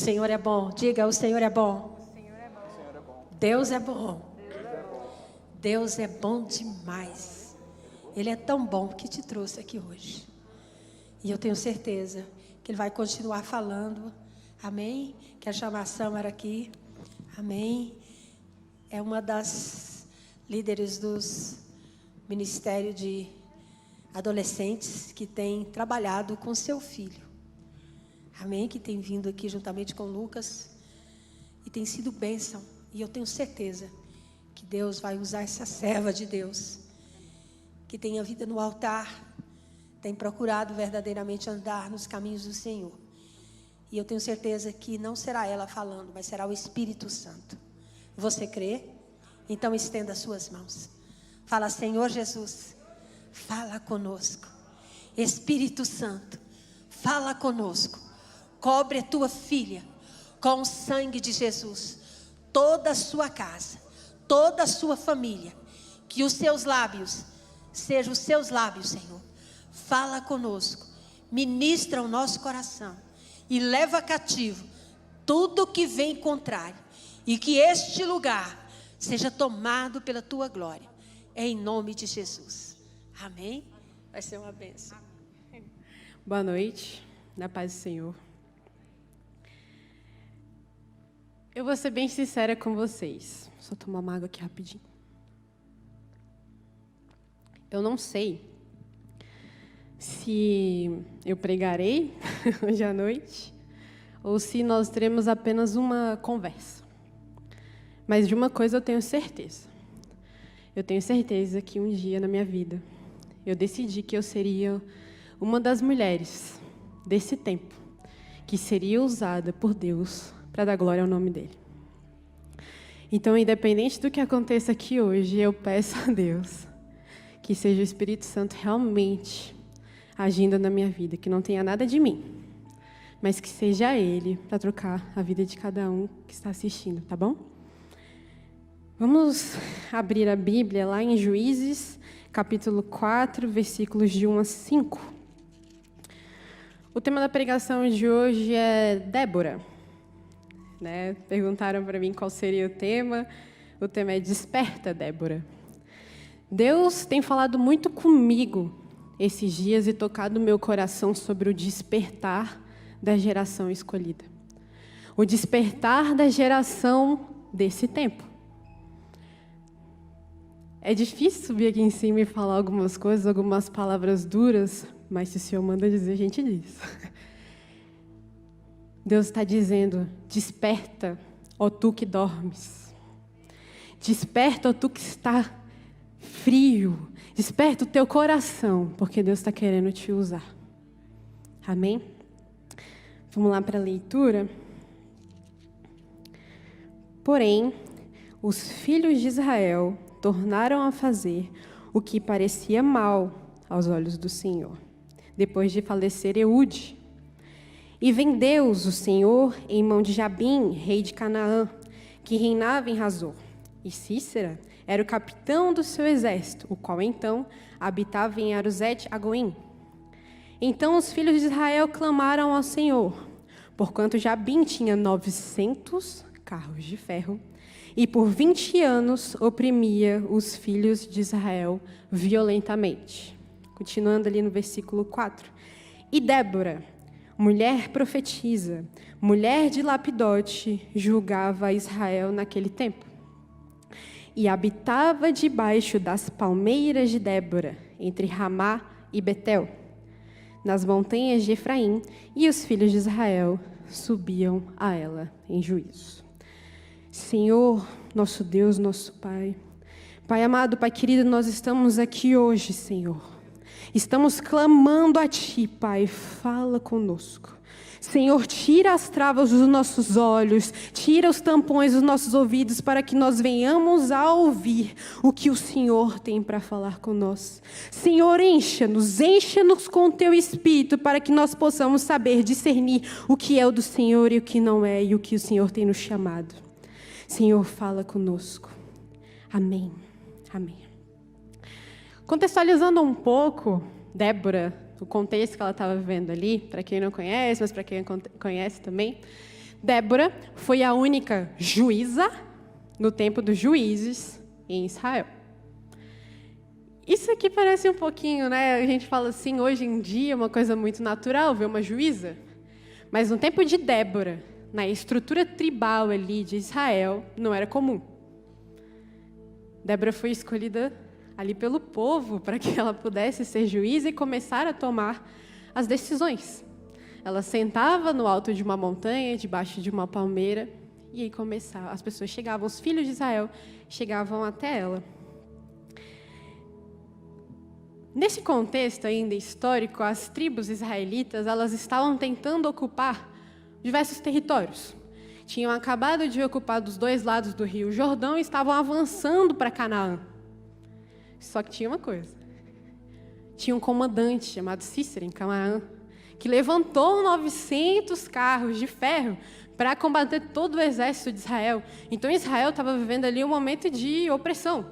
Senhor é bom. Diga, o Senhor é bom. O Senhor é bom. O Senhor é bom. Deus é bom. Deus é bom. Deus é bom demais. Ele é tão bom que te trouxe aqui hoje. E eu tenho certeza que Ele vai continuar falando. Amém? Quer chamar a Samara aqui? Amém? É uma das líderes dos ministérios de adolescentes que tem trabalhado com seu filho. Amém? Que tem vindo aqui juntamente com o Lucas. E tem sido bênção. E eu tenho certeza que Deus vai usar essa serva de Deus, que tem a vida no altar, tem procurado verdadeiramente andar nos caminhos do Senhor. E eu tenho certeza que não será ela falando, mas será o Espírito Santo. Você crê? Então estenda as suas mãos. Fala, Senhor Jesus, fala conosco. Espírito Santo, fala conosco. Cobre a tua filha com o sangue de Jesus. Toda a sua casa, toda a sua família. Que os seus lábios sejam os seus lábios, Senhor. Fala conosco. Ministra o nosso coração. E leva cativo tudo que vem contrário. E que este lugar seja tomado pela tua glória. Em nome de Jesus. Amém? Vai ser uma bênção. Boa noite, na paz do Senhor. Eu vou ser bem sincera com vocês. Só tomar uma água aqui rapidinho. Eu não sei se eu pregarei hoje à noite ou se nós teremos apenas uma conversa. Mas de uma coisa eu tenho certeza. Eu tenho certeza que um dia na minha vida eu decidi que eu seria uma das mulheres desse tempo que seria usada por Deus para dar glória ao nome dele. Então, independente do que aconteça aqui hoje, eu peço a Deus que seja o Espírito Santo realmente agindo na minha vida, que não tenha nada de mim, mas que seja Ele para trocar a vida de cada um que está assistindo, tá bom? Vamos abrir a Bíblia lá em Juízes, capítulo 4, versículos de 1 a 5. O tema da pregação de hoje é Débora. Perguntaram para mim qual seria o tema. O tema é Desperta, Débora. Deus tem falado muito comigo esses dias e tocado meu coração sobre o despertar da geração escolhida. O despertar da geração desse tempo. É difícil subir aqui em cima e falar algumas coisas, algumas palavras duras, mas se o Senhor manda dizer, a gente diz. Deus está dizendo, desperta, ó tu que dormes. Desperta, ó tu que está frio. Desperta o teu coração, porque Deus está querendo te usar. Amém? Vamos lá para a leitura. Porém, os filhos de Israel tornaram a fazer o que parecia mal aos olhos do Senhor, depois de falecer Eude. E vendeu-os o Senhor em mão de Jabim, rei de Canaã, que reinava em Hazor. E Cícera era o capitão do seu exército, o qual então habitava em Aruzete-Agoim. Então os filhos de Israel clamaram ao Senhor, porquanto Jabim tinha 900 carros de ferro, e por 20 anos oprimia os filhos de Israel violentamente. Continuando ali no versículo 4. E Débora, mulher profetisa, mulher de Lapidote, julgava Israel naquele tempo. E habitava debaixo das palmeiras de Débora, entre Ramá e Betel, nas montanhas de Efraim, e os filhos de Israel subiam a ela em juízo. Senhor, nosso Deus, nosso Pai, Pai amado, Pai querido, nós estamos aqui hoje, Senhor. Estamos clamando a Ti, Pai, fala conosco. Senhor, tira as travas dos nossos olhos, tira os tampões dos nossos ouvidos, para que nós venhamos a ouvir o que o Senhor tem para falar conosco. Senhor, encha-nos com o Teu Espírito, para que nós possamos saber discernir o que é o do Senhor e o que não é, e o que o Senhor tem nos chamado. Senhor, fala conosco. Amém. Amém. Contextualizando um pouco, Débora, o contexto que ela estava vivendo ali, para quem não conhece, mas para quem conhece também, Débora foi a única juíza no tempo dos juízes em Israel. Isso aqui parece um pouquinho, né? A gente fala assim, hoje em dia, uma coisa muito natural, ver uma juíza. Mas no tempo de Débora, na estrutura tribal ali de Israel, não era comum. Débora foi escolhida ali pelo povo para que ela pudesse ser juíza e começar a tomar as decisões. Ela sentava no alto de uma montanha, debaixo de uma palmeira, e aí começava. As pessoas chegavam, os filhos de Israel chegavam até ela. Nesse contexto ainda histórico, as tribos israelitas, elas estavam tentando ocupar diversos territórios. Tinham acabado de ocupar dos dois lados do rio Jordão e estavam avançando para Canaã. Só que tinha uma coisa. Tinha um comandante chamado Cícera, em Canaã, que levantou 900 carros de ferro para combater todo o exército de Israel. Então Israel estava vivendo ali um momento de opressão,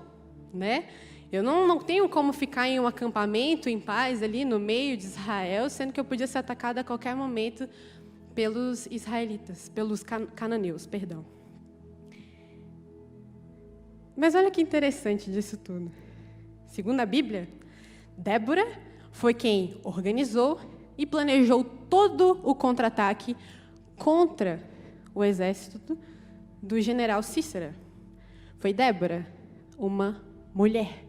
né? Eu não tenho como ficar em um acampamento em paz ali no meio de Israel, sendo que eu podia ser atacada a qualquer momento pelos israelitas, pelos cananeus, perdão. Mas olha que interessante disso tudo. Segundo a Bíblia, Débora foi quem organizou e planejou todo o contra-ataque contra o exército do general Cícera. Foi Débora, uma mulher.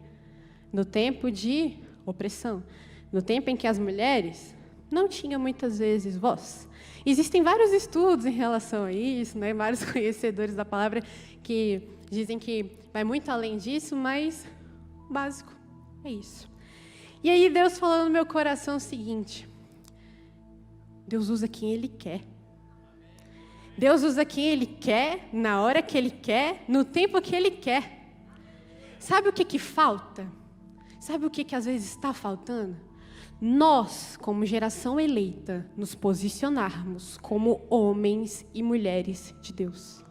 No tempo de opressão, no tempo em que as mulheres não tinham muitas vezes voz. Existem vários estudos em relação a isso, né? Vários conhecedores da palavra que dizem que vai muito além disso, mas o básico é isso. E aí Deus falou no meu coração o seguinte: Deus usa quem Ele quer. Deus usa quem Ele quer, na hora que Ele quer, no tempo que Ele quer. Sabe o que falta? Sabe o que às vezes está faltando? Nós, como geração eleita, nos posicionarmos como homens e mulheres de Deus.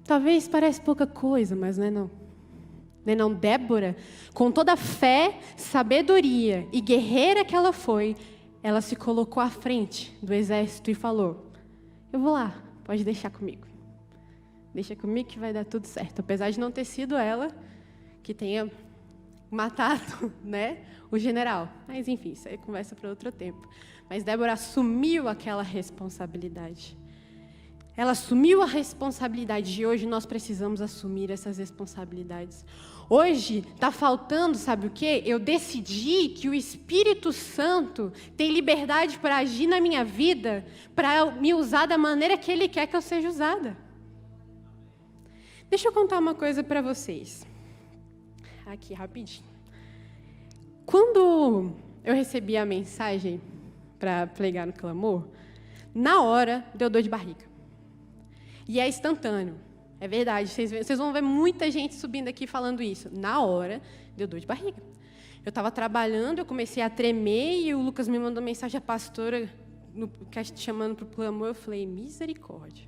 Talvez pareça pouca coisa, mas não é não. Não é não. Débora, com toda a fé, sabedoria e guerreira que ela foi, ela se colocou à frente do exército e falou: eu vou lá, pode deixar comigo. Deixa comigo que vai dar tudo certo. Apesar de não ter sido ela que tenha matado, né, o general. Mas, enfim, isso aí conversa para outro tempo. Mas Débora assumiu aquela responsabilidade. Ela assumiu a responsabilidade e hoje nós precisamos assumir essas responsabilidades. Hoje está faltando, sabe o quê? Eu decidi que o Espírito Santo tem liberdade para agir na minha vida, para me usar da maneira que Ele quer que eu seja usada. Deixa eu contar uma coisa para vocês. Aqui, rapidinho. Quando eu recebi a mensagem para pregar no Clamor, na hora deu dor de barriga. E é instantâneo. É verdade. Vocês vão ver muita gente subindo aqui falando isso. Na hora deu dor de barriga. Eu estava trabalhando, eu comecei a tremer e o Lucas me mandou mensagem, a pastora chamando para o Clamor. Eu falei: misericórdia.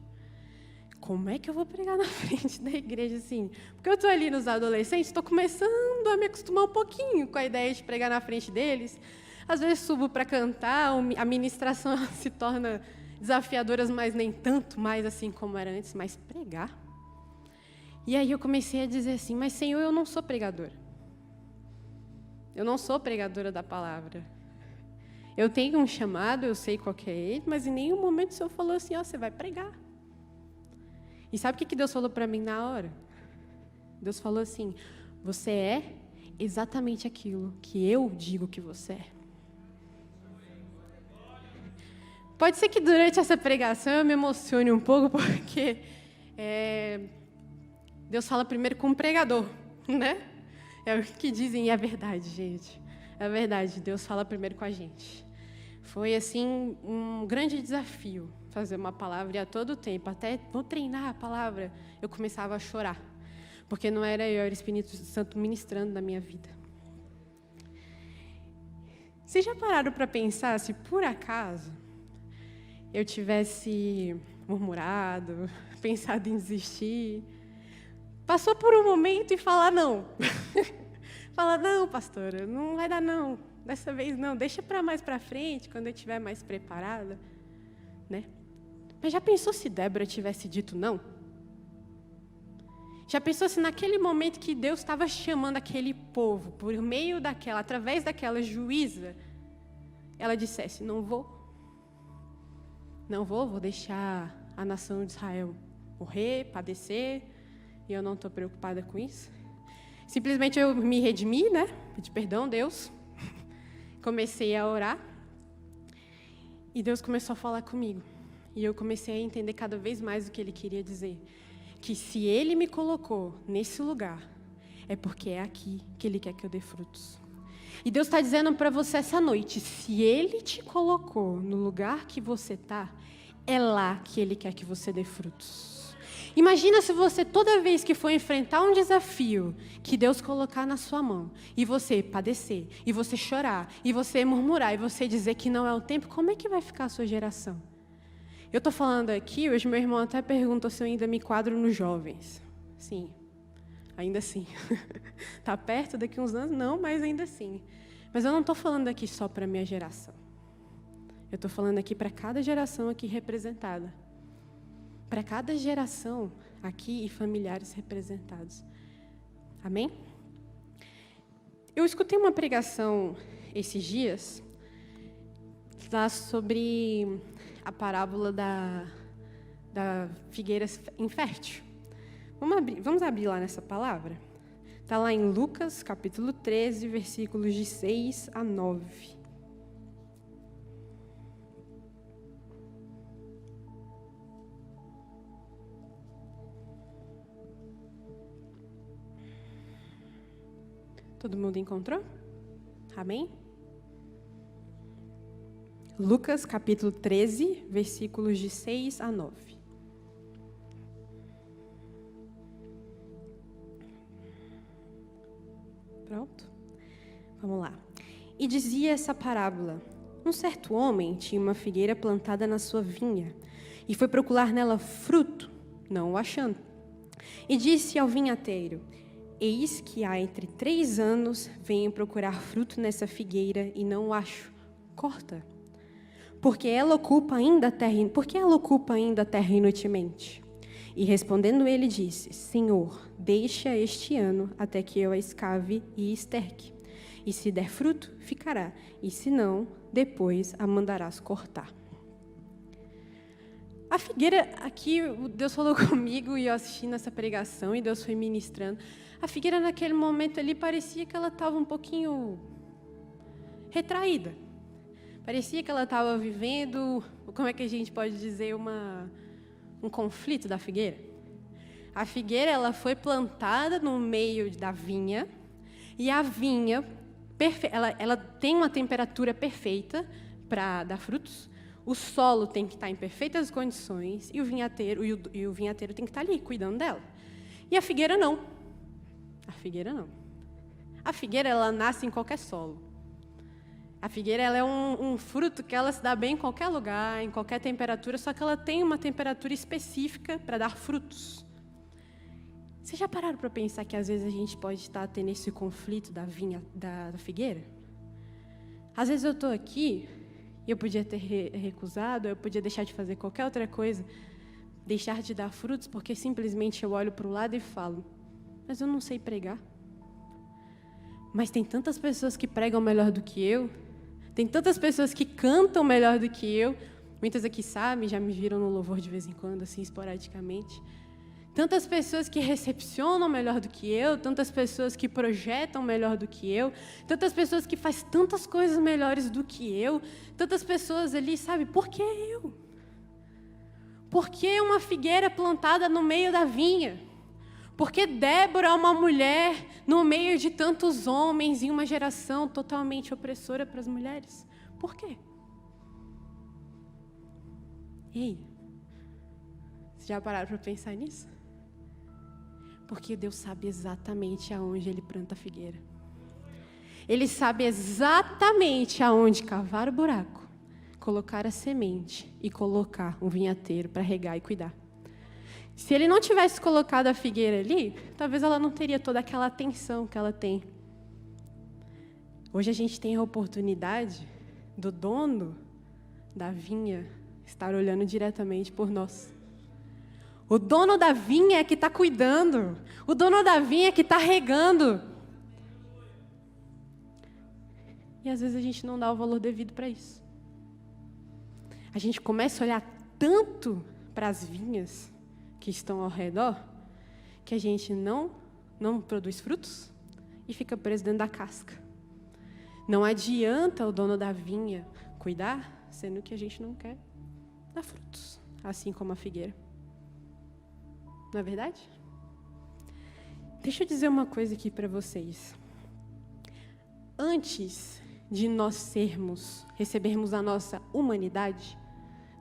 Como é que eu vou pregar na frente da igreja assim? Porque eu estou ali nos adolescentes, estou começando a me acostumar um pouquinho com a ideia de pregar na frente deles. Às vezes subo para cantar, a ministração se torna desafiadora, mas nem tanto mais assim como era antes, mas pregar. E aí eu comecei a dizer assim: mas Senhor, eu não sou pregadora. Eu não sou pregadora da palavra. Eu tenho um chamado, eu sei qual que é ele, mas em nenhum momento o Senhor falou assim: ó, você vai pregar. E sabe o que Deus falou para mim na hora? Deus falou assim: você é exatamente aquilo que eu digo que você é. Pode ser que durante essa pregação eu me emocione um pouco, porque Deus fala primeiro com o pregador, né? É o que dizem e é verdade, gente. É verdade, Deus fala primeiro com a gente. Foi, assim, um grande desafio fazer uma palavra e a todo tempo, até vou treinar a palavra, eu começava a chorar. Porque não era eu, era o Espírito Santo ministrando na minha vida. Vocês já pararam para pensar se, por acaso, eu tivesse murmurado, pensado em desistir, passou por um momento e falar não. Falar: não, pastora, não vai dar não. Dessa vez não, deixa para mais para frente, quando eu estiver mais preparada, né? Mas já pensou se Débora tivesse dito não? Já pensou se naquele momento que Deus estava chamando aquele povo, por meio daquela, através daquela juíza, ela dissesse, não vou, vou deixar a nação de Israel morrer, padecer, e eu não estou preocupada com isso. Simplesmente eu me redimi, né? Pedi perdão, Deus. Comecei a orar, e Deus começou a falar comigo. E eu comecei a entender cada vez mais o que Ele queria dizer. Que se Ele me colocou nesse lugar, é porque é aqui que Ele quer que eu dê frutos. E Deus está dizendo para você essa noite, se Ele te colocou no lugar que você está, é lá que Ele quer que você dê frutos. Imagina se você, toda vez que for enfrentar um desafio que Deus colocar na sua mão, e você padecer, e você chorar, e você murmurar, e você dizer que não é o tempo, como é que vai ficar a sua geração? Eu estou falando aqui, hoje meu irmão até perguntou se eu ainda me quadro nos jovens. Sim, ainda sim. Está perto daqui uns anos? Não, mas ainda sim. Mas eu não estou falando aqui só para a minha geração. Eu estou falando aqui para cada geração aqui representada. Para cada geração aqui e familiares representados. Amém? Eu escutei uma pregação esses dias lá sobre a parábola da figueira infértil. Vamos abrir lá nessa palavra? Está lá em Lucas, capítulo 13, versículos de 6 a 9. Todo mundo encontrou? Amém? Lucas, capítulo 13, versículos de 6 a 9. Pronto? Vamos lá. E dizia essa parábola: um certo homem tinha uma figueira plantada na sua vinha, e foi procurar nela fruto, não o achando. E disse ao vinhateiro: eis que há entre 3 anos venho procurar fruto nessa figueira, e não o acho. Corta. Porque ela ocupa ainda a terra inutilmente. E respondendo ele disse: Senhor, deixa este ano até que eu a escave e esterque. E se der fruto, ficará, e se não, depois a mandarás cortar. A figueira, aqui Deus falou comigo e eu assisti nessa pregação e Deus foi ministrando. A figueira naquele momento ali parecia que ela estava um pouquinho retraída. Parecia que ela estava vivendo, como é que a gente pode dizer, um conflito da figueira. A figueira ela foi plantada no meio da vinha, e a vinha ela tem uma temperatura perfeita para dar frutos, o solo tem que estar em perfeitas condições, e o vinhateiro tem que estar ali, cuidando dela. E a figueira não. A figueira ela nasce em qualquer solo. A figueira ela é um fruto que ela se dá bem em qualquer lugar, em qualquer temperatura, só que ela tem uma temperatura específica para dar frutos. Vocês já pararam para pensar que às vezes a gente pode estar tendo esse conflito da vinha, da figueira? Às vezes eu estou aqui, e eu podia ter recusado, eu podia deixar de fazer qualquer outra coisa, deixar de dar frutos, porque simplesmente eu olho para o lado e falo, mas eu não sei pregar. Mas tem tantas pessoas que pregam melhor do que eu, tem tantas pessoas que cantam melhor do que eu, muitas aqui sabem, já me viram no louvor de vez em quando, assim, esporadicamente. Tantas pessoas que recepcionam melhor do que eu, tantas pessoas que projetam melhor do que eu, tantas pessoas que fazem tantas coisas melhores do que eu, tantas pessoas ali, sabe, por que eu? Por que uma figueira plantada no meio da vinha? Por que Débora é uma mulher no meio de tantos homens em uma geração totalmente opressora para as mulheres? Por quê? Ei, vocês já pararam para pensar nisso? Porque Deus sabe exatamente aonde Ele planta a figueira. Ele sabe exatamente aonde cavar o buraco, colocar a semente e colocar um vinhateiro para regar e cuidar. Se Ele não tivesse colocado a figueira ali, talvez ela não teria toda aquela atenção que ela tem. Hoje a gente tem a oportunidade do dono da vinha estar olhando diretamente por nós. O dono da vinha é que está cuidando. O dono da vinha é que está regando. E às vezes a gente não dá o valor devido para isso. A gente começa a olhar tanto para as vinhas que estão ao redor, que a gente não produz frutos e fica preso dentro da casca. Não adianta o dono da vinha cuidar, sendo que a gente não quer dar frutos, assim como a figueira. Não é verdade? Deixa eu dizer uma coisa aqui para vocês. Antes de nós recebermos a nossa humanidade,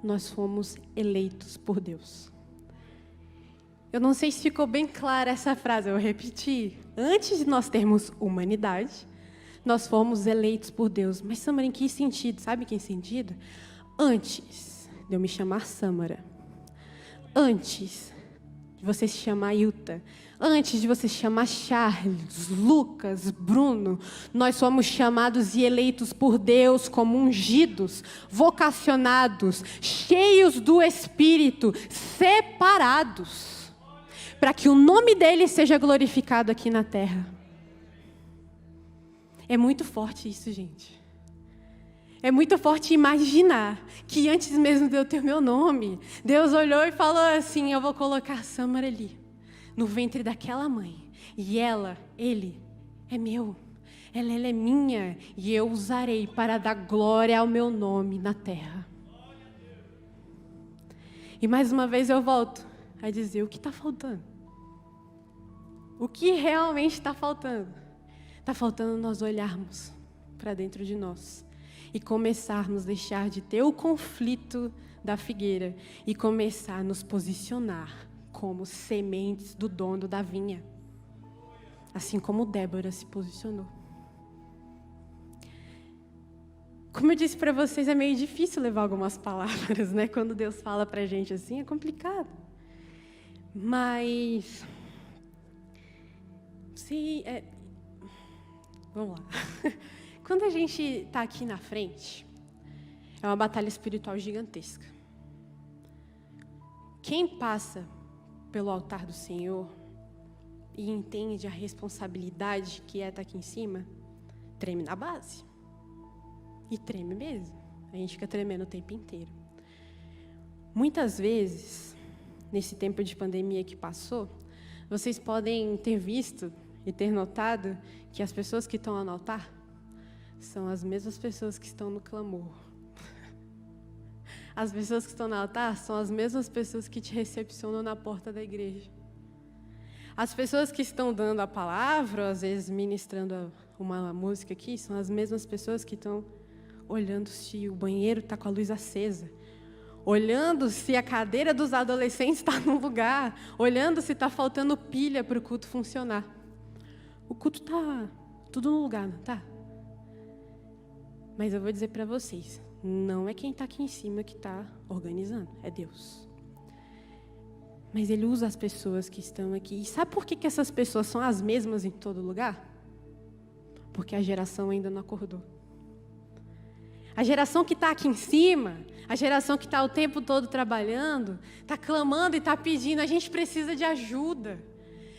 nós fomos eleitos por Deus. Eu não sei se ficou bem clara essa frase, eu vou repetir. Antes de nós termos humanidade, nós fomos eleitos por Deus. Mas, Samara, em que sentido? Sabe que sentido? Antes de eu me chamar Samara, antes de você se chamar Ilta, antes de você se chamar Charles, Lucas, Bruno, nós somos chamados e eleitos por Deus como ungidos, vocacionados, cheios do Espírito, separados, para que o nome dele seja glorificado aqui na terra. É muito forte isso, gente. É muito forte imaginar que antes mesmo de eu ter meu nome, Deus olhou e falou assim: eu vou colocar a Samara ali, no ventre daquela mãe. E ele é meu. Ela é minha. E eu usarei para dar glória ao meu nome na terra. E mais uma vez eu volto a dizer: o que está faltando? O que realmente está faltando? Está faltando nós olharmos para dentro de nós e começarmos a deixar de ter o conflito da figueira e começar a nos posicionar como sementes do dono da vinha, assim como Débora se posicionou. Como eu disse para vocês, é meio difícil levar algumas palavras, né? Quando Deus fala para a gente assim, é complicado. Mas vamos lá. Quando a gente está aqui na frente, é uma batalha espiritual gigantesca. Quem passa pelo altar do Senhor e entende a responsabilidade que é estar aqui em cima, treme na base. E treme mesmo. A gente fica tremendo o tempo inteiro. Muitas vezes, nesse tempo de pandemia que passou, vocês podem ter visto e ter notado que as pessoas que estão lá no altar são as mesmas pessoas que estão no clamor. As pessoas que estão no altar são as mesmas pessoas que te recepcionam na porta da igreja. As pessoas que estão dando a palavra, ou às vezes ministrando uma música aqui, são as mesmas pessoas que estão olhando se o banheiro está com a luz acesa, olhando se a cadeira dos adolescentes está no lugar, olhando se está faltando pilha para o culto funcionar. O culto está tudo no lugar, não está? Mas eu vou dizer para vocês, não é quem está aqui em cima que está organizando, é Deus. Mas Ele usa as pessoas que estão aqui. E sabe por que essas pessoas são as mesmas em todo lugar? Porque a geração ainda não acordou. A geração que está aqui em cima, a geração que está o tempo todo trabalhando, está clamando e está pedindo, a gente precisa de ajuda.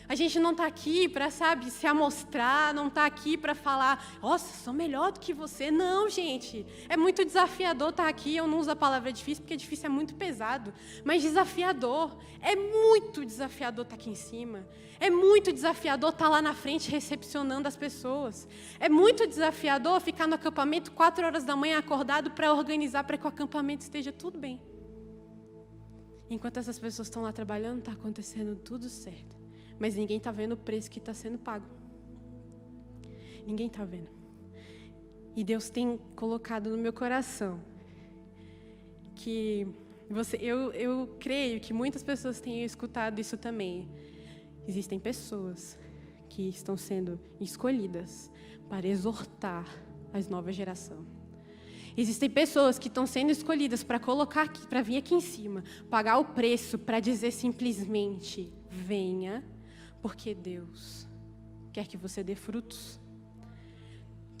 A gente não está aqui para, se amostrar, não está aqui para falar, nossa, sou melhor do que você. Não, gente, é muito desafiador estar aqui. Eu não uso a palavra difícil, porque difícil é muito pesado. Mas desafiador, é muito desafiador estar aqui em cima. É muito desafiador estar lá na frente recepcionando as pessoas. É muito desafiador ficar no acampamento 4 horas da manhã acordado para organizar para que o acampamento esteja tudo bem. Enquanto essas pessoas estão lá trabalhando, está acontecendo tudo certo. Mas ninguém está vendo o preço que está sendo pago. Ninguém está vendo. E Deus tem colocado no meu coração que eu creio que muitas pessoas tenham escutado isso também. Existem pessoas que estão sendo escolhidas para exortar a nova geração. Existem pessoas que estão sendo escolhidas para colocar aqui, para vir aqui em cima, pagar o preço para dizer simplesmente: venha, porque Deus quer que você dê frutos.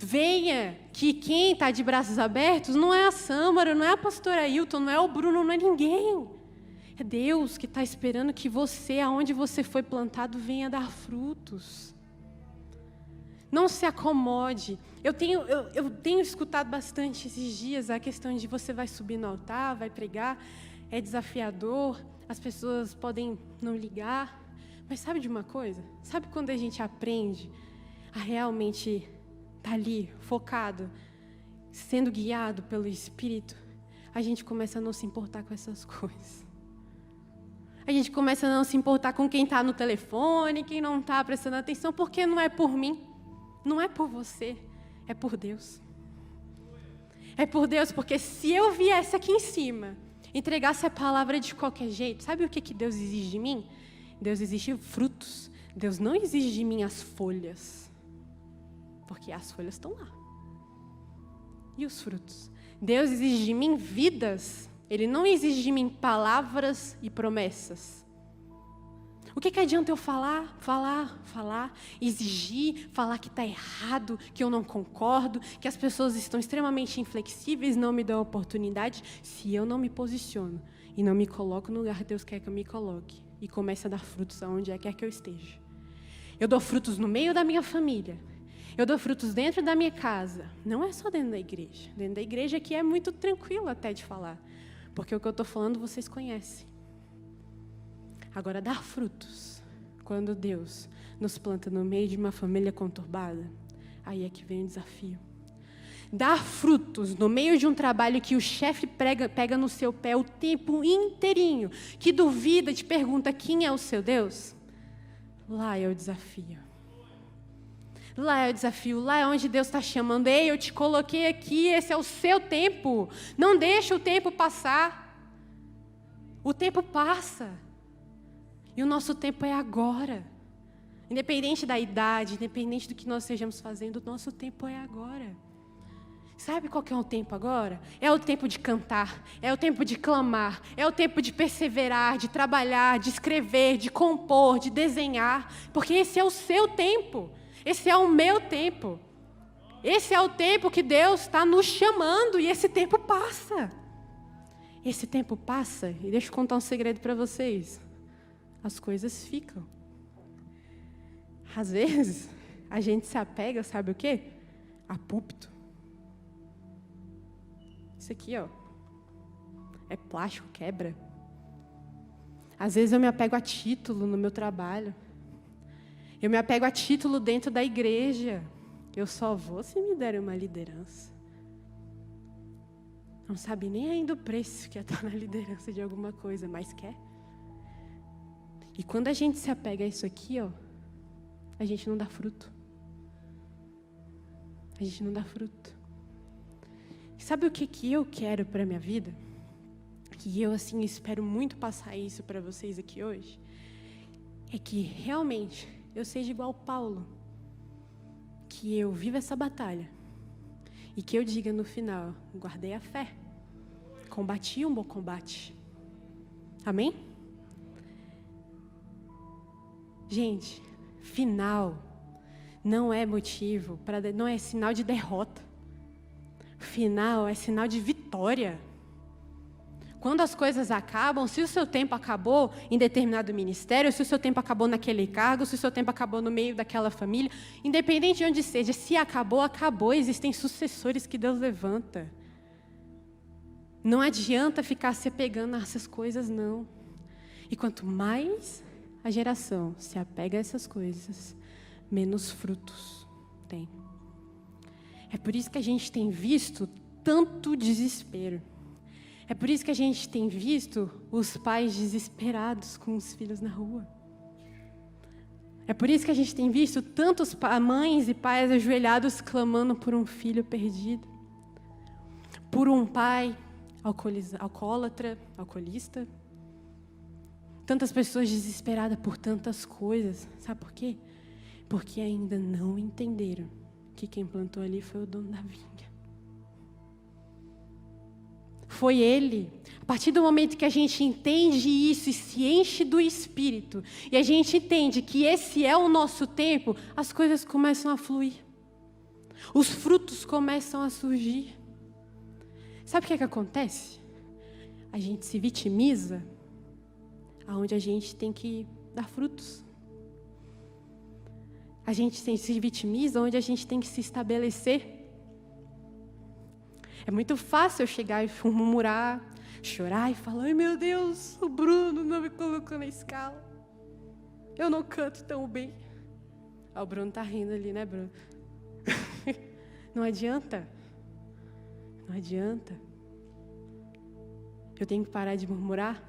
venha que quem está de braços abertos não é a Sâmara, não é a pastora Ailton, não é o Bruno, não é ninguém. É Deus que está esperando que você, aonde você foi plantado, venha dar frutos. Não se acomode. Eu tenho escutado bastante esses dias a questão de você vai subir no altar, vai pregar, é desafiador, as pessoas podem não ligar. Mas sabe de uma coisa? Sabe quando a gente aprende a realmente estar ali, focado, sendo guiado pelo Espírito, a gente começa a não se importar com essas coisas. A gente começa a não se importar com quem está no telefone, quem não está prestando atenção, porque não é por mim, não é por você, é por Deus. É por Deus, porque se eu viesse aqui em cima, entregasse a palavra de qualquer jeito, sabe o que Deus exige de mim? Deus exige frutos. Deus não exige de mim as folhas, porque as folhas estão lá. E os frutos? Deus exige de mim vidas. Ele não exige de mim palavras e promessas. O que adianta eu falar, exigir, falar que está errado, que eu não concordo, que as pessoas estão extremamente inflexíveis, não me dão oportunidade, se eu não me posiciono e não me coloco no lugar que Deus quer que eu me coloque e comece a dar frutos aonde quer que eu esteja. Eu dou frutos no meio da minha família. Eu dou frutos dentro da minha casa. Não é só dentro da igreja. Dentro da igreja aqui é muito tranquilo até de falar. Porque o que eu estou falando vocês conhecem. Agora, dar frutos, quando Deus nos planta no meio de uma família conturbada, aí é que vem o desafio. Dar frutos no meio de um trabalho que o chefe pega no seu pé o tempo inteirinho, que duvida, te pergunta quem é o seu Deus, lá é o desafio. Lá é o desafio, lá é onde Deus está chamando. Ei, eu te coloquei aqui, esse é o seu tempo. Não deixa o tempo passar. O tempo passa. E o nosso tempo é agora. Independente da idade, independente do que nós estejamos fazendo, o nosso tempo é agora. Sabe qual que é o tempo agora? É o tempo de cantar, é o tempo de clamar, é o tempo de perseverar, de trabalhar, de escrever, de compor, de desenhar. Porque esse é o seu tempo. Esse é o meu tempo. Esse é o tempo que Deus está nos chamando e esse tempo passa. Esse tempo passa e deixa eu contar um segredo para vocês. As coisas ficam. Às vezes, a gente se apega, sabe o quê? A púlpito. Isso aqui, ó, é plástico, quebra. Às vezes eu me apego a título no meu trabalho. Eu me apego a título dentro da igreja. Eu só vou se me derem uma liderança. Não sabe nem ainda o preço que é estar na liderança de alguma coisa, mas quer. E quando a gente se apega a isso aqui, ó, a gente não dá fruto. A gente não dá fruto. E sabe o que eu quero para a minha vida? Que eu, assim, espero muito passar isso para vocês aqui hoje. É que, realmente, eu seja igual Paulo. Que eu viva essa batalha. E que eu diga no final, guardei a fé. Combati um bom combate. Amém? Gente, final não é motivo, não é sinal de derrota. Final é sinal de vitória. Quando as coisas acabam, se o seu tempo acabou em determinado ministério, se o seu tempo acabou naquele cargo, se o seu tempo acabou no meio daquela família, independente de onde seja, se acabou, acabou. Existem sucessores que Deus levanta. Não adianta ficar se apegando a essas coisas, não. E quanto mais a geração se apega a essas coisas, menos frutos tem. É por isso que a gente tem visto tanto desespero. É por isso que a gente tem visto os pais desesperados com os filhos na rua. É por isso que a gente tem visto tantos mães e pais ajoelhados clamando por um filho perdido. Por um pai alcoólatra, alcoolista. Tantas pessoas desesperadas por tantas coisas. Sabe por quê? Porque ainda não entenderam que quem plantou ali foi o dono da vinha. Foi Ele. A partir do momento que a gente entende isso e se enche do Espírito, e a gente entende que esse é o nosso tempo, as coisas começam a fluir. Os frutos começam a surgir. Sabe o que acontece? A gente se vitimiza, aonde a gente tem que dar frutos. A gente se vitimiza, onde a gente tem que se estabelecer. É muito fácil eu chegar e murmurar, chorar e falar: ai meu Deus, o Bruno não me colocou na escala. Eu não canto tão bem. O Bruno tá rindo ali, né, Bruno? Não adianta. Não adianta. Eu tenho que parar de murmurar.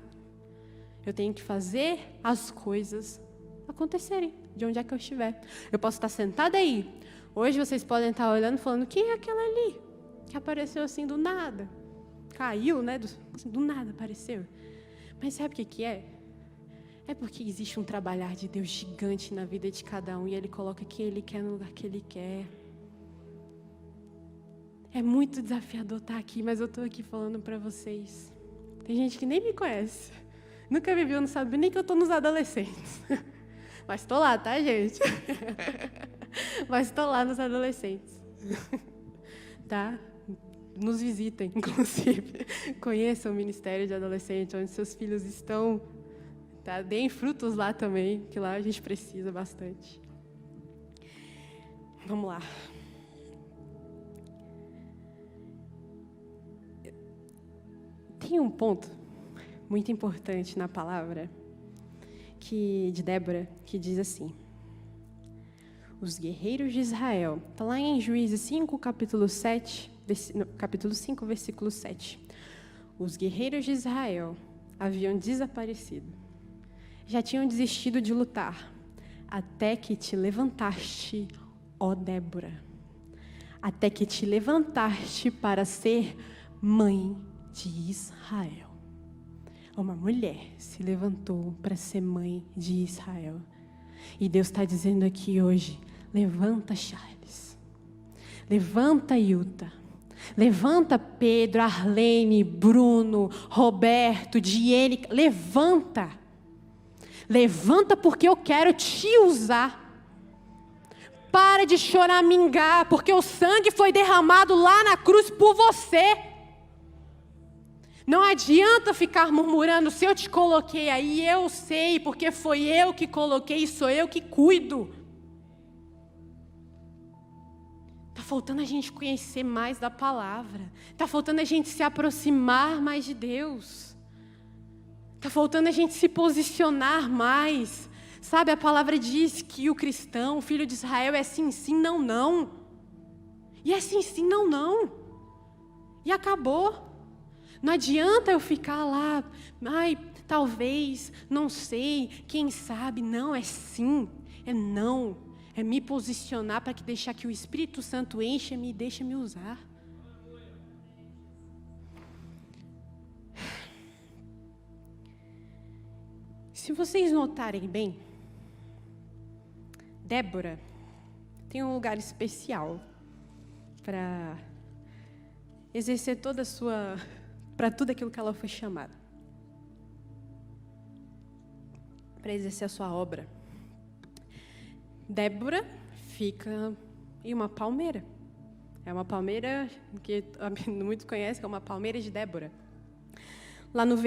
Eu tenho que fazer as coisas acontecerem, de onde é que eu estiver. Eu posso estar sentada aí. Hoje vocês podem estar olhando e falando: quem é aquela ali? Que apareceu assim do nada. Caiu, né? Do nada apareceu. Mas sabe o que é? É porque existe um trabalhar de Deus gigante na vida de cada um. E Ele coloca quem Ele quer no lugar que Ele quer. É muito desafiador estar aqui, mas eu estou aqui falando para vocês. Tem gente que nem me conhece. Nunca me viu, não sabe nem que eu estou nos adolescentes. Mas estou lá, tá, gente? Mas estou lá nos adolescentes. Tá? Nos visitem, inclusive. Conheçam o Ministério de Adolescentes, onde seus filhos estão. Tá? Deem frutos lá também, que lá a gente precisa bastante. Vamos lá. Tem um ponto muito importante na palavra de Débora, que diz assim: os guerreiros de Israel, está lá em Juízes 5, capítulo 5, versículo 7. Os guerreiros de Israel haviam desaparecido, já tinham desistido de lutar, até que te levantaste, ó Débora, até que te levantaste para ser mãe de Israel. Uma mulher se levantou para ser mãe de Israel. E Deus está dizendo aqui hoje: levanta, Charles. Levanta, Yuta. Levanta, Pedro, Arlene, Bruno, Roberto, Diene. Levanta. Levanta, porque eu quero te usar. Para de choramingar, porque o sangue foi derramado lá na cruz por você. Não adianta ficar murmurando: se eu te coloquei aí, eu sei, porque foi eu que coloquei e sou eu que cuido. Está faltando a gente conhecer mais da palavra. Está faltando a gente se aproximar mais de Deus. Está faltando a gente se posicionar mais. Sabe, a palavra diz que o cristão, o filho de Israel, é sim, sim, não, não. E é sim, sim, não, não. E acabou. Não adianta eu ficar lá: ai, talvez, não sei, quem sabe. Não, é sim, é não. É me posicionar para deixar que o Espírito Santo encha-me e deixe me usar. Se vocês notarem bem, Débora tem um lugar especial para exercer toda a sua... para tudo aquilo que ela foi chamada. Para exercer a sua obra. Débora fica em uma palmeira. É uma palmeira que muitos conhecem, é uma palmeira de Débora. Lá no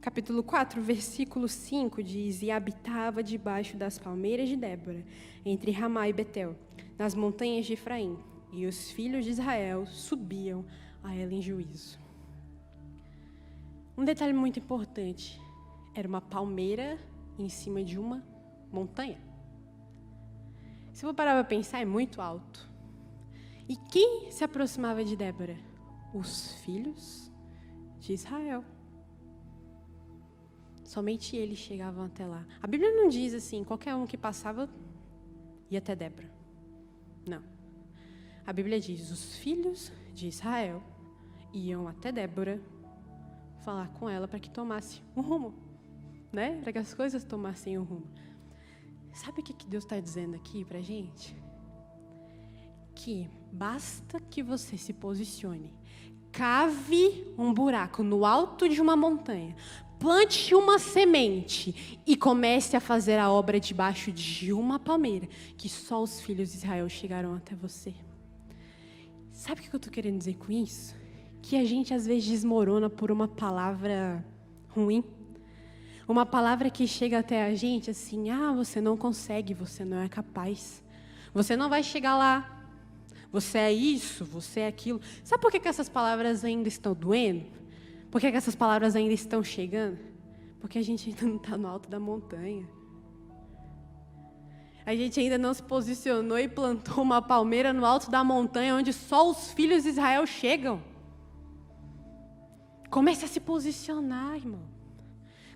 capítulo 4, versículo 5, diz: e habitava debaixo das palmeiras de Débora, entre Ramá e Betel, nas montanhas de Efraim. E os filhos de Israel subiam a ela em juízo. Um detalhe muito importante: era uma palmeira em cima de uma montanha. Se eu for parar para pensar, é muito alto. E quem se aproximava de Débora? Os filhos de Israel. Somente eles chegavam até lá. A Bíblia não diz assim: qualquer um que passava ia até Débora. Não. A Bíblia diz: os filhos de Israel iam até Débora falar com ela para que tomasse um rumo, né? Para que as coisas tomassem um rumo. Sabe o que Deus está dizendo aqui para a gente? Que basta que você se posicione, cave um buraco no alto de uma montanha, plante uma semente e comece a fazer a obra debaixo de uma palmeira, que só os filhos de Israel chegaram até você. Sabe o que eu estou querendo dizer com isso? Que a gente às vezes desmorona por uma palavra ruim. Uma palavra que chega até a gente assim, você não consegue, você não é capaz. Você não vai chegar lá. Você é isso, você é aquilo. Sabe por que essas palavras ainda estão doendo? Por que essas palavras ainda estão chegando? Porque a gente ainda não está no alto da montanha. A gente ainda não se posicionou e plantou uma palmeira no alto da montanha, onde só os filhos de Israel chegam. Comece a se posicionar, irmão.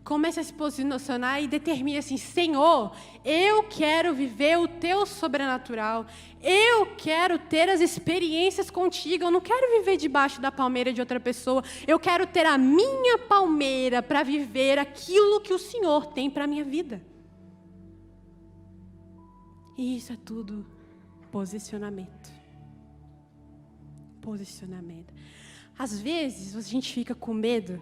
Comece a se posicionar e determine assim, Senhor, eu quero viver o teu sobrenatural. Eu quero ter as experiências contigo. Eu não quero viver debaixo da palmeira de outra pessoa. Eu quero ter a minha palmeira para viver aquilo que o Senhor tem para a minha vida. E isso é tudo posicionamento. Posicionamento. Às vezes, a gente fica com medo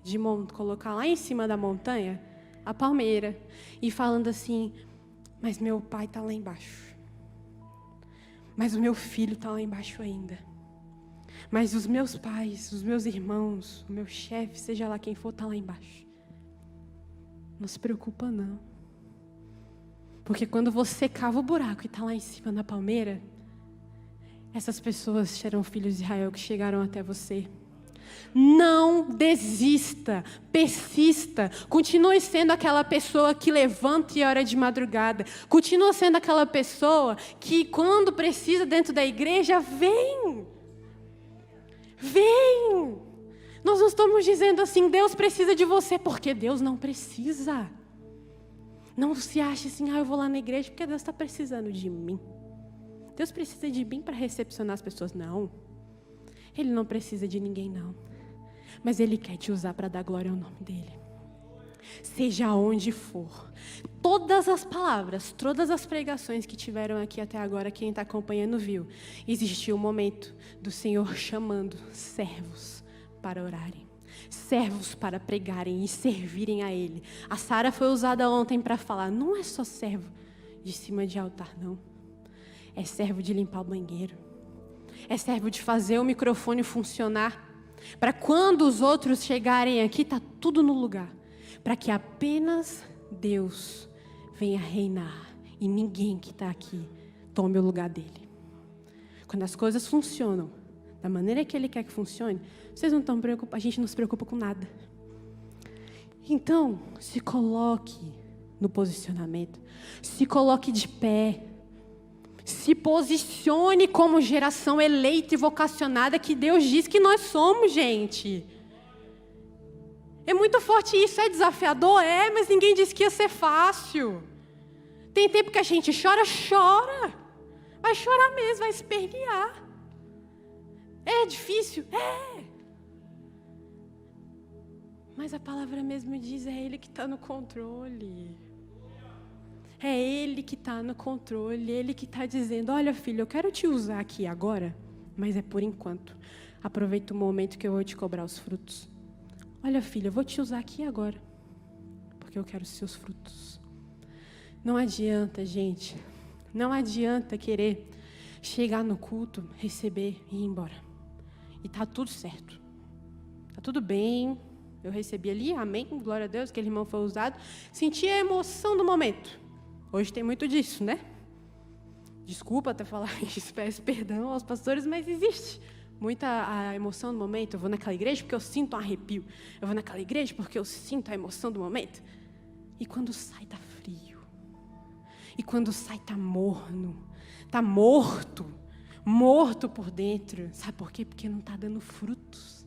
de colocar lá em cima da montanha a palmeira e falando assim, mas meu pai está lá embaixo. Mas o meu filho está lá embaixo ainda. Mas os meus pais, os meus irmãos, o meu chefe, seja lá quem for, está lá embaixo. Não se preocupa não. Porque quando você cava o buraco e está lá em cima da palmeira, essas pessoas serão filhos de Israel que chegaram até você. Não desista, persista, continue sendo aquela pessoa que levanta e ora de madrugada, continua sendo aquela pessoa que quando precisa dentro da igreja, vem. Nós não estamos dizendo assim, Deus precisa de você, porque Deus não precisa. Não se ache assim, eu vou lá na igreja porque Deus está precisando de mim. Deus precisa de mim para recepcionar as pessoas. Não. Ele não precisa de ninguém, não. Mas Ele quer te usar para dar glória ao nome dEle. Seja onde for. Todas as palavras, todas as pregações que tiveram aqui até agora, quem está acompanhando viu. Existiu um momento do Senhor chamando servos para orarem. Servos para pregarem e servirem a Ele. A Sara foi usada ontem para falar, não é só servo de cima de altar, não. É servo de limpar o banheiro. É servo de fazer o microfone funcionar. Para quando os outros chegarem aqui, está tudo no lugar. Para que apenas Deus venha reinar. E ninguém que está aqui tome o lugar dele. Quando as coisas funcionam da maneira que Ele quer que funcione, vocês não estão preocupados, a gente não se preocupa com nada. Então, se coloque no posicionamento. Se coloque de pé. Se posicione como geração eleita e vocacionada que Deus diz que nós somos, gente. É muito forte isso, é desafiador? É, mas ninguém disse que ia ser fácil. Tem tempo que a gente chora. Vai chorar mesmo, vai espernear. É difícil? É. Mas a palavra mesmo diz, é Ele que está no controle. É Ele que está no controle, Ele que está dizendo, olha filho, eu quero te usar aqui agora, mas é por enquanto. Aproveita o momento que eu vou te cobrar os frutos. Olha filho, eu vou te usar aqui agora, porque eu quero os seus frutos. Não adianta, gente, não adianta querer chegar no culto, receber e ir embora. E está tudo certo, está tudo bem, eu recebi ali, amém, glória a Deus, aquele irmão foi usado, senti a emoção do momento. Hoje tem muito disso, né? Desculpa até falar isso, peço perdão aos pastores, mas existe muita a emoção do momento. Eu vou naquela igreja porque eu sinto um arrepio. Eu vou naquela igreja porque eu sinto a emoção do momento. E quando sai, tá frio. E quando sai, tá morno. Tá morto. Morto por dentro. Sabe por quê? Porque não está dando frutos.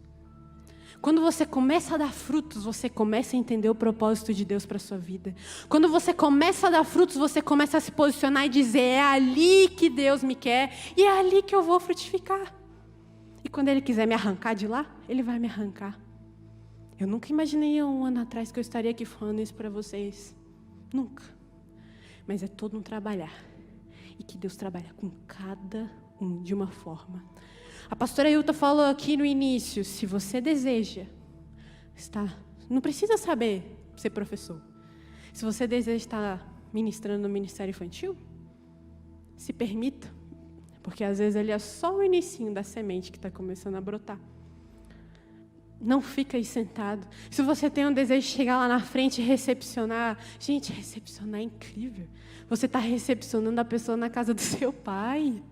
Quando você começa a dar frutos, você começa a entender o propósito de Deus para a sua vida. Quando você começa a dar frutos, você começa a se posicionar e dizer, é ali que Deus me quer e é ali que eu vou frutificar. E quando Ele quiser me arrancar de lá, Ele vai me arrancar. Eu nunca imaginei há um ano atrás que eu estaria aqui falando isso para vocês. Nunca. Mas é todo um trabalhar. E que Deus trabalha com cada um de uma forma. A pastora Hilda falou aqui no início, se você deseja estar Não precisa saber ser professor. Se você deseja estar ministrando no ministério infantil, se permita, porque às vezes ele é só o inicinho da semente que está começando a brotar. Não fica aí sentado. Se você tem um desejo de chegar lá na frente e recepcionar, gente, recepcionar é incrível. Você está recepcionando a pessoa na casa do seu pai.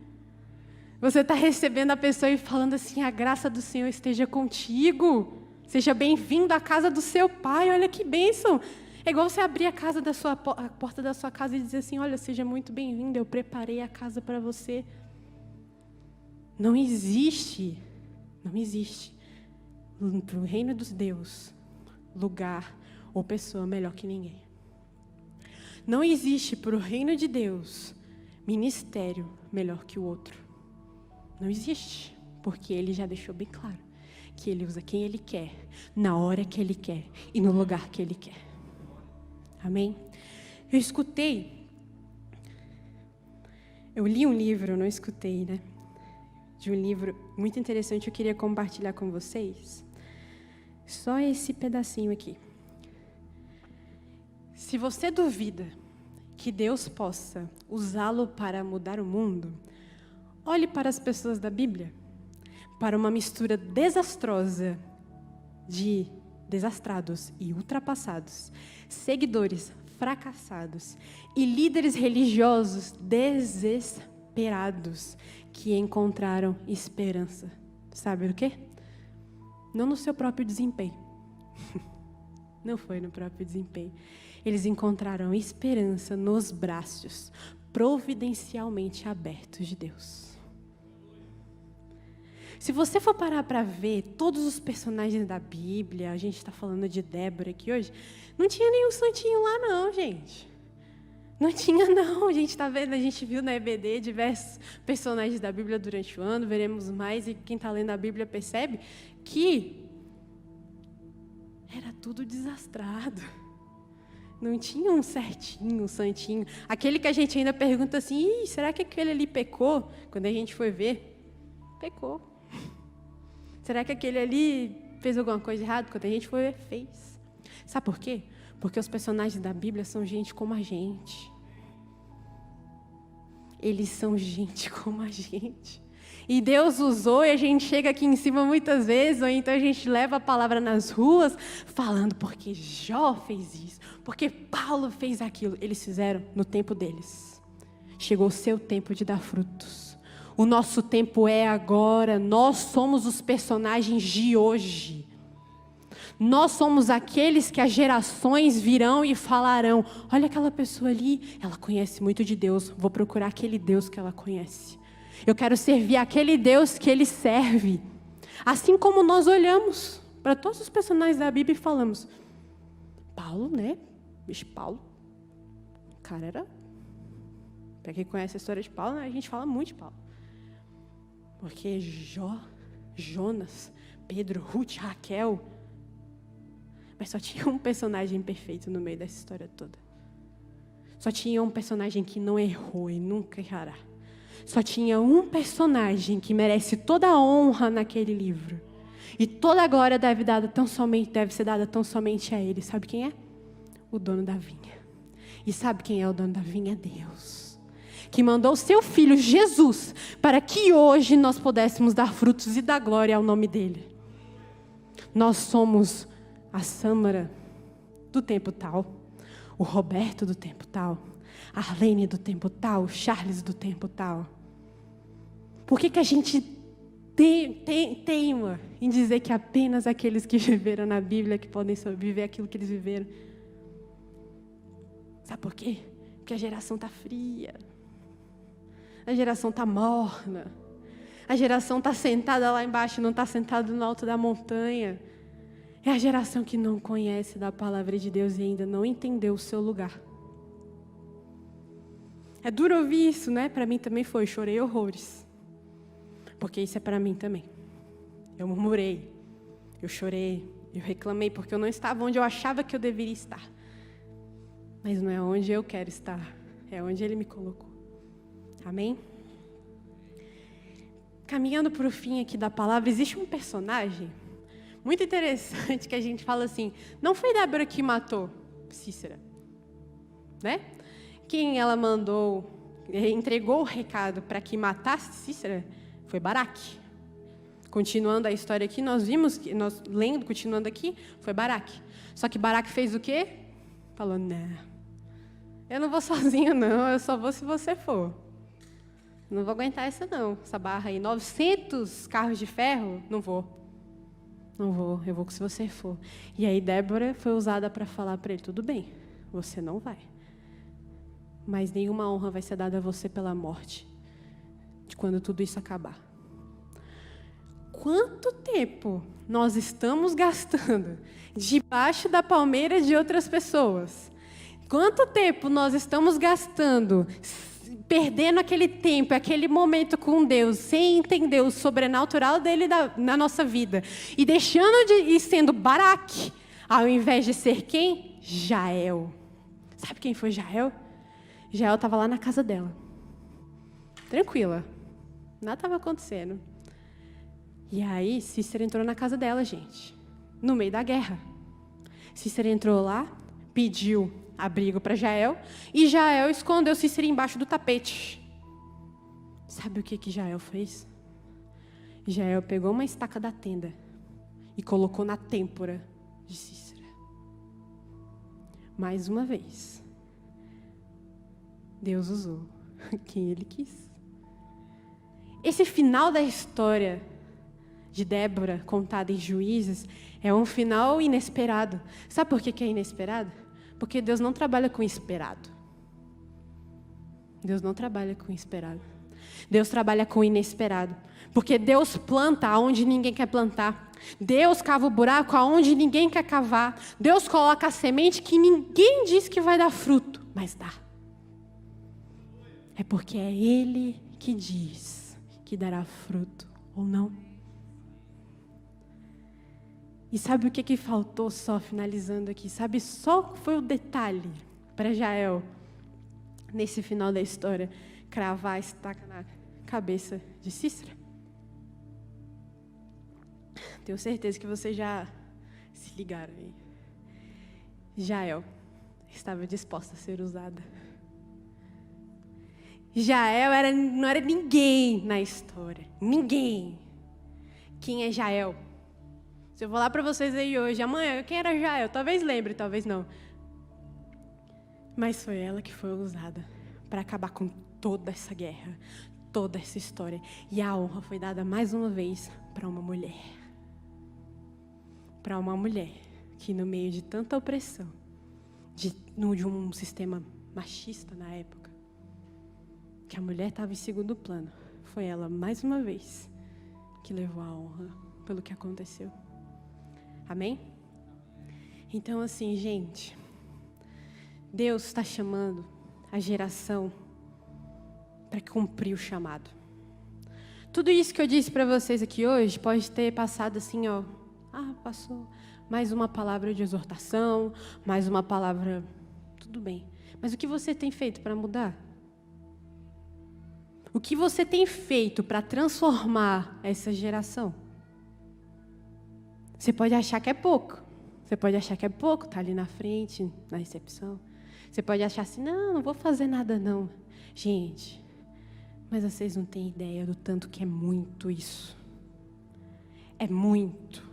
Você está recebendo a pessoa e falando assim, a graça do Senhor esteja contigo. Seja bem-vindo à casa do seu pai. Olha que bênção. É igual você abrir a porta da sua casa e dizer assim, olha, seja muito bem-vindo, eu preparei a casa para você. Não existe para o reino dos Deus lugar ou pessoa melhor que ninguém. Não existe para o reino de Deus ministério melhor que o outro. Não existe, porque Ele já deixou bem claro que Ele usa quem Ele quer, na hora que Ele quer e no lugar que Ele quer. Amém? Eu li um livro, não escutei, né? De um livro muito interessante, eu queria compartilhar com vocês. Só esse pedacinho aqui. Se você duvida que Deus possa usá-lo para mudar o mundo, olhe para as pessoas da Bíblia, para uma mistura desastrosa de desastrados e ultrapassados, seguidores fracassados e líderes religiosos desesperados que encontraram esperança. Sabe o quê? Não no seu próprio desempenho. Não foi no próprio desempenho. Eles encontraram esperança nos braços providencialmente abertos de Deus. Se você for parar para ver todos os personagens da Bíblia, a gente está falando de Débora aqui hoje, não tinha nenhum santinho lá não, gente. Não tinha não, a gente está vendo, a gente viu na EBD diversos personagens da Bíblia durante o ano, veremos mais, e quem está lendo a Bíblia percebe que era tudo desastrado. Não tinha um certinho, um santinho. Aquele que a gente ainda pergunta assim, será que aquele ali pecou? Quando a gente foi ver, pecou. Será que aquele ali fez alguma coisa errada? Quando a gente foi ver, fez. Sabe por quê? Porque os personagens da Bíblia são gente como a gente. Eles são gente como a gente. E Deus usou, e a gente chega aqui em cima muitas vezes, ou então a gente leva a palavra nas ruas, falando porque Jó fez isso, porque Paulo fez aquilo. Eles fizeram no tempo deles. Chegou o seu tempo de dar frutos. O nosso tempo é agora. Nós somos os personagens de hoje. Nós somos aqueles que as gerações virão e falarão, olha aquela pessoa ali, ela conhece muito de Deus, vou procurar aquele Deus que ela conhece. Eu quero servir aquele Deus que ele serve. Assim como nós olhamos para todos os personagens da Bíblia e falamos, Paulo, né? Bicho, Paulo, o cara era... Para quem conhece a história de Paulo, né? A gente fala muito de Paulo. Porque Jó, Jonas, Pedro, Ruth, Raquel... Mas só tinha um personagem perfeito no meio dessa história toda. Só tinha um personagem que não errou e nunca errará. Só tinha um personagem que merece toda a honra naquele livro. E toda a glória deve ser dada tão somente a ele. Sabe quem é? O dono da vinha. E sabe quem é o dono da vinha? Deus. Que mandou o seu filho Jesus para que hoje nós pudéssemos dar frutos e dar glória ao nome dele. Nós somos a Sâmara do tempo tal, o Roberto do tempo tal, a Arlene do tempo tal, o Charles do tempo tal. Por que a gente teima em dizer que apenas aqueles que viveram na Bíblia que podem viver aquilo que eles viveram? Sabe por quê? Porque a geração está fria, a geração está morna, a geração está sentada lá embaixo, não está sentada no alto da montanha. É a geração que não conhece da palavra de Deus e ainda não entendeu o seu lugar. É duro ouvir isso, né? Para mim também foi, chorei horrores. Porque isso é para mim também. Eu murmurei, eu chorei, eu reclamei porque eu não estava onde eu achava que eu deveria estar. Mas não é onde eu quero estar, é onde Ele me colocou. Amém? Caminhando para o fim aqui da palavra, existe um personagem muito interessante que a gente fala assim, não foi Débora que matou Cícera, né? Quem ela mandou, entregou o recado para que matasse Cícera foi Baraque. Continuando a história aqui, nós vimos, continuando aqui, foi Baraque. Só que Baraque fez o quê? Falou, não, eu não vou sozinho não, eu só vou se você for. Não vou aguentar essa não, essa barra aí. 900 carros de ferro, não vou. Não vou, eu vou se você for. E aí Débora foi usada para falar para ele, tudo bem, você não vai. Mas nenhuma honra vai ser dada a você pela morte, de quando tudo isso acabar. Quanto tempo nós estamos gastando debaixo da palmeira de outras pessoas? Quanto tempo nós estamos gastando perdendo aquele tempo, aquele momento com Deus, sem entender o sobrenatural dele na nossa vida, e deixando de ir sendo Baraque, ao invés de ser quem? Jael. Sabe quem foi Jael? Jael estava lá na casa dela, tranquila, nada estava acontecendo. E aí Cícera entrou na casa dela, gente, no meio da guerra. Cícera entrou lá, pediu abrigo para Jael, e Jael escondeu Cícera embaixo do tapete. Sabe o que Jael fez? Jael pegou uma estaca da tenda e colocou na têmpora de Cícera. Mais uma vez, Deus usou quem Ele quis. Esse final da história de Débora, contada em Juízes, é um final inesperado. Sabe por que é inesperado? Porque Deus não trabalha com esperado. Deus não trabalha com esperado. Deus trabalha com inesperado. Porque Deus planta aonde ninguém quer plantar. Deus cava o buraco aonde ninguém quer cavar. Deus coloca a semente que ninguém diz que vai dar fruto, mas dá. É porque é Ele que diz que dará fruto ou não. E sabe o que faltou, só finalizando aqui? Sabe só foi o detalhe para Jael, nesse final da história, cravar a estaca na cabeça de Cícera? Tenho certeza que vocês já se ligaram aí. Jael estava disposta a ser usada. Jael não era ninguém na história. Ninguém. Quem é Jael? Se eu falar para vocês aí hoje, amanhã, quem era Jael? Talvez lembre, talvez não. Mas foi ela que foi usada para acabar com toda essa guerra, toda essa história. E a honra foi dada mais uma vez para uma mulher. Para uma mulher que, no meio de tanta opressão, de um sistema machista na época, que a mulher estava em segundo plano, foi ela, mais uma vez, que levou a honra pelo que aconteceu. Amém? Então, assim, gente, Deus está chamando a geração para cumprir o chamado. Tudo isso que eu disse para vocês aqui hoje pode ter passado assim, ó. Passou mais uma palavra de exortação, mais uma palavra, tudo bem. Mas o que você tem feito para mudar? O que você tem feito para transformar essa geração? Você pode achar que é pouco. Você pode achar que é pouco, tá ali na frente, na recepção. Você pode achar assim, não vou fazer nada não. Gente, mas vocês não têm ideia do tanto que é muito isso. É muito.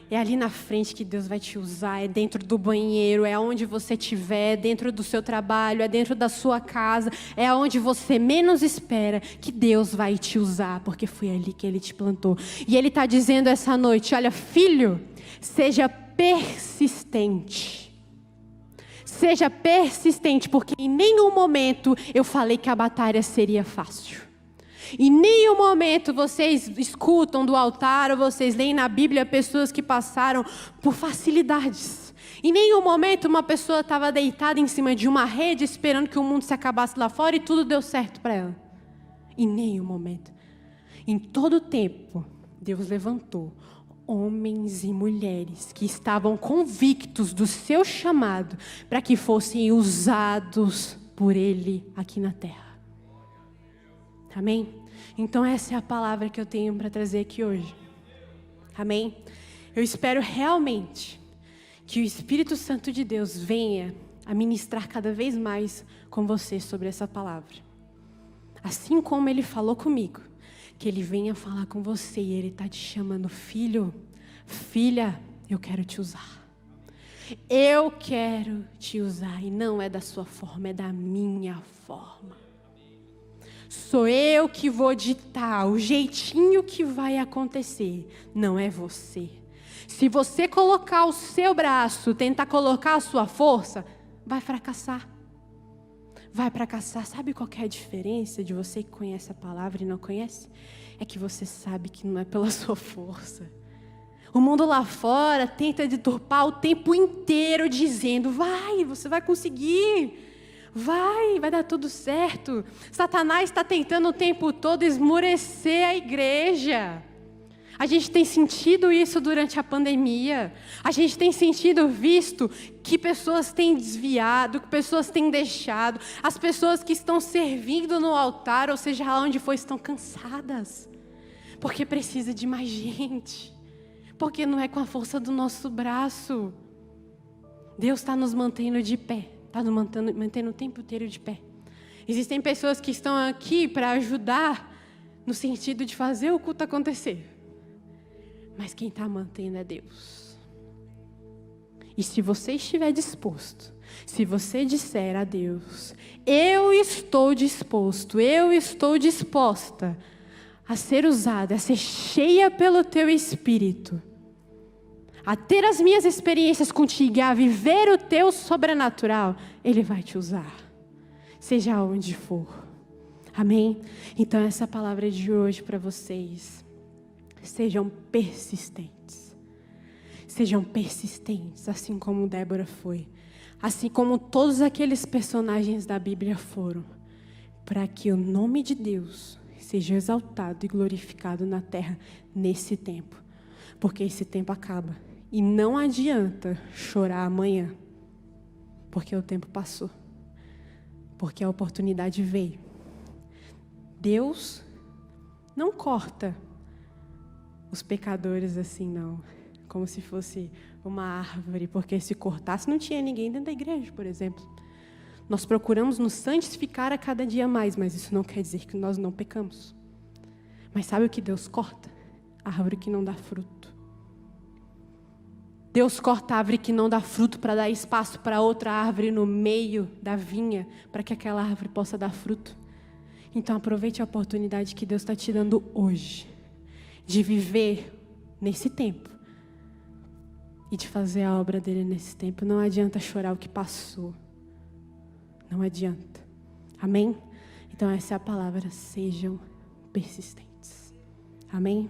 É ali na frente que Deus vai te usar, é dentro do banheiro, é onde você estiver, é dentro do seu trabalho, é dentro da sua casa, é onde você menos espera que Deus vai te usar, porque foi ali que Ele te plantou. E Ele está dizendo essa noite, olha, filho, seja persistente. Seja persistente, porque em nenhum momento eu falei que a batalha seria fácil. Em nenhum momento vocês escutam do altar ou vocês leem na Bíblia pessoas que passaram por facilidades. Em nenhum momento uma pessoa estava deitada em cima de uma rede esperando que o mundo se acabasse lá fora e tudo deu certo para ela. Em nenhum momento. Em todo tempo, Deus levantou homens e mulheres que estavam convictos do seu chamado para que fossem usados por Ele aqui na terra. Amém? Então essa é a palavra que eu tenho para trazer aqui hoje. Amém? Eu espero realmente que o Espírito Santo de Deus venha a ministrar cada vez mais com você sobre essa palavra. Assim como Ele falou comigo, que Ele venha falar com você e Ele está te chamando, filho, filha, eu quero te usar. Eu quero te usar e não é da sua forma, é da minha forma. Sou eu que vou ditar o jeitinho que vai acontecer, não é você. Se você colocar o seu braço, tentar colocar a sua força, vai fracassar. Vai fracassar. Sabe qual que é a diferença de você que conhece a palavra e não conhece? É que você sabe que não é pela sua força. O mundo lá fora tenta deturpar o tempo inteiro dizendo, você vai conseguir. Vai dar tudo certo. Satanás está tentando o tempo todo esmurecer a igreja. A gente tem sentido isso durante a pandemia. A gente tem visto que pessoas têm desviado, que pessoas têm deixado. As pessoas que estão servindo no altar, ou seja, lá onde for, estão cansadas. Porque precisa de mais gente. Porque não é com a força do nosso braço. Deus está nos mantendo de pé. Está nos mantendo o tempo inteiro de pé. Existem pessoas que estão aqui para ajudar no sentido de fazer o culto acontecer. Mas quem está mantendo é Deus. E se você estiver disposto, se você disser a Deus, eu estou disposto, eu estou disposta a ser usada, a ser cheia pelo Teu Espírito, a ter as minhas experiências contigo, a viver o Teu sobrenatural, Ele vai te usar, seja onde for. Amém? Então essa palavra de hoje para vocês. Sejam persistentes. Sejam persistentes, assim como Débora foi. Assim como todos aqueles personagens da Bíblia foram. Para que o nome de Deus seja exaltado e glorificado na terra nesse tempo. Porque esse tempo acaba. E não adianta chorar amanhã. Porque o tempo passou. Porque a oportunidade veio. Deus não corta os pecadores assim, não. Como se fosse uma árvore, porque se cortasse não tinha ninguém dentro da igreja, por exemplo. Nós procuramos nos santificar a cada dia mais, mas isso não quer dizer que nós não pecamos. Mas sabe o que Deus corta? A árvore que não dá fruto. Deus corta a árvore que não dá fruto para dar espaço para outra árvore no meio da vinha, para que aquela árvore possa dar fruto. Então aproveite a oportunidade que Deus está te dando hoje, de viver nesse tempo e de fazer a obra dele nesse tempo. Não adianta chorar o que passou. Não adianta. Amém? Então essa é a palavra. Sejam persistentes. Amém?